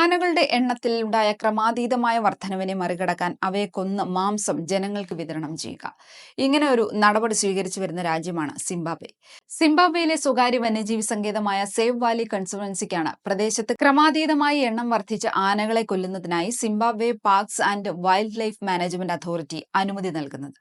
ആനകളുടെ എണ്ണത്തിൽ ഉണ്ടായ ക്രമാതീതമായ വർധനവിനെ മറികടക്കാൻ അവയെ കൊന്ന് മാംസം ജനങ്ങൾക്ക് വിതരണം ചെയ്യുക. ഇങ്ങനെ ഒരു നടപടി സ്വീകരിച്ചു വരുന്ന രാജ്യമാണ് സിംബാബ്വെ. സിംബാബ്വെയിലെ സ്വകാര്യ വന്യജീവി സങ്കേതമായ സേവ് വാലി കൺസർവൻസിക്കാണ് പ്രദേശത്ത് ക്രമാതീതമായി എണ്ണം വർദ്ധിച്ച ആനകളെ കൊല്ലുന്നതിനായി Zimbabwe parks and wildlife management authority അനുമതി നൽകുന്നത്.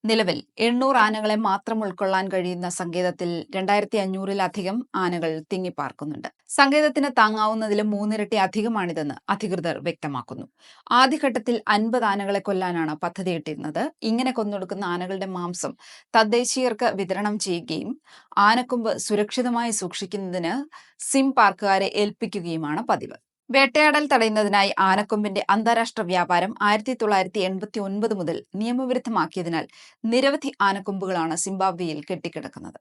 നിലവിൽ 800 ആനകളെ മാത്രം ഉൾക്കൊള്ളാൻ കഴിയുന്ന സങ്കേതത്തിൽ 2500-ലധികം ആനകൾ തിങ്ങിപ്പാർക്കുന്നുണ്ട്. സങ്കേതത്തിന് താങ്ങാവുന്നതിലും 3 ഇരട്ടി അധികമാണിതെന്ന് അധികൃതർ വ്യക്തമാക്കുന്നു. ആദ്യഘട്ടത്തിൽ 50 ആനകളെ കൊല്ലാനാണ് പദ്ധതിയിട്ടിരുന്നത്. ഇങ്ങനെ കൊന്നൊടുക്കുന്ന ആനകളുടെ മാംസം തദ്ദേശീയർക്ക് വിതരണം ചെയ്യുകയും ആനക്കൊമ്പ് സുരക്ഷിതമായി സൂക്ഷിക്കുന്നതിന് സിം പാർക്കുകാരെ ഏൽപ്പിക്കുകയുമാണ് പതിവ്. വേട്ടയാടൽ തടയുന്നതിനായി ആനക്കൊമ്പിന്റെ അന്താരാഷ്ട്ര വ്യാപാരം 1989 മുതൽ നിയമവിരുദ്ധമാക്കിയതിനാൽ നിരവധി ആനക്കൊമ്പുകളാണ് സിംബാബ്വെയിൽ കെട്ടിക്കിടക്കുന്നത്.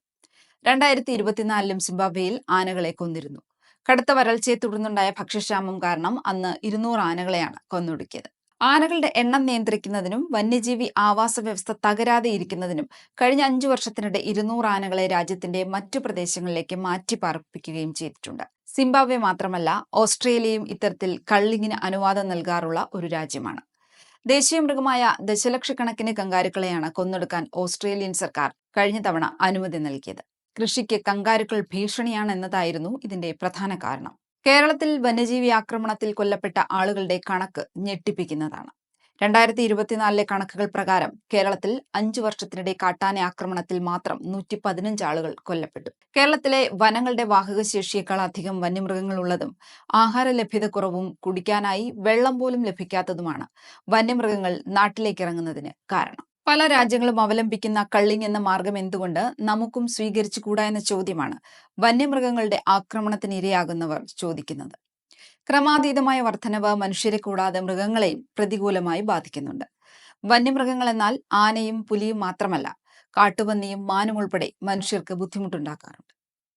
2024-ലും സിംബാബ്വെയിൽ ആനകളെ കൊന്നിരുന്നു. കടുത്ത വരൾച്ചയെ തുടർന്നുണ്ടായ ഭക്ഷ്യക്ഷാമം കാരണം അന്ന് 200 ആനകളെയാണ് കൊന്നൊടുക്കിയത്. ആനകളുടെ എണ്ണം നിയന്ത്രിക്കുന്നതിനും വന്യജീവി ആവാസ വ്യവസ്ഥ തകരാതെ ഇരിക്കുന്നതിനും കഴിഞ്ഞ 5 വർഷത്തിനിടെ 200 ആനകളെ രാജ്യത്തിന്റെ മറ്റു പ്രദേശങ്ങളിലേക്ക് മാറ്റിപ്പാർപ്പിക്കുകയും ചെയ്തിട്ടുണ്ട്. സിംബാബ്വെ മാത്രമല്ല, ഓസ്ട്രേലിയയും ഇത്തരത്തിൽ കള്ളിങ്ങിന് അനുവാദം നൽകാറുള്ള ഒരു രാജ്യമാണ്. ദേശീയ മൃഗമായ ദശലക്ഷക്കണക്കിന് കങ്കാരുക്കളെയാണ് കൊന്നൊടുക്കാൻ ഓസ്ട്രേലിയൻ സർക്കാർ കഴിഞ്ഞ തവണ അനുമതി നൽകിയത്. കൃഷിക്ക് കങ്കാരുക്കൾ ഭീഷണിയാണെന്നതായിരുന്നു ഇതിന്റെ പ്രധാന കാരണം. കേരളത്തിൽ വന്യജീവി ആക്രമണത്തിൽ കൊല്ലപ്പെട്ട ആളുകളുടെ കണക്ക് ഞെട്ടിപ്പിക്കുന്നതാണ്. 2024-ലെ കണക്കുകൾ പ്രകാരം കേരളത്തിൽ 5 വർഷത്തിനിടെ കാട്ടാന ആക്രമണത്തിൽ മാത്രം 115 ആളുകൾ കൊല്ലപ്പെട്ടു. കേരളത്തിലെ വനങ്ങളുടെ വാഹകശേഷിയേക്കാൾ അധികം വന്യമൃഗങ്ങളുള്ളതും ആഹാര ലഭ്യതക്കുറവും കുടിക്കാനായി വെള്ളം പോലും ലഭിക്കാത്തതുമാണ് വന്യമൃഗങ്ങൾ നാട്ടിലേക്കിറങ്ങുന്നതിന് കാരണം. പല രാജ്യങ്ങളും അവലംബിക്കുന്ന കള്ളിങ് എന്ന മാർഗം എന്തുകൊണ്ട് നമുക്കും സ്വീകരിച്ചുകൂടാ എന്ന ചോദ്യമാണ് വന്യമൃഗങ്ങളുടെ ആക്രമണത്തിനിരയാകുന്നവർ ചോദിക്കുന്നത്. ക്രമാതീതമായ വർധനവ് മനുഷ്യരെ കൂടാതെ മൃഗങ്ങളെയും പ്രതികൂലമായി ബാധിക്കുന്നുണ്ട്. വന്യമൃഗങ്ങൾ എന്നാൽ ആനയും പുലിയും മാത്രമല്ല, കാട്ടുപന്നിയും മാനും ഉൾപ്പെടെ മനുഷ്യർക്ക് ബുദ്ധിമുട്ടുണ്ടാക്കാറുണ്ട്.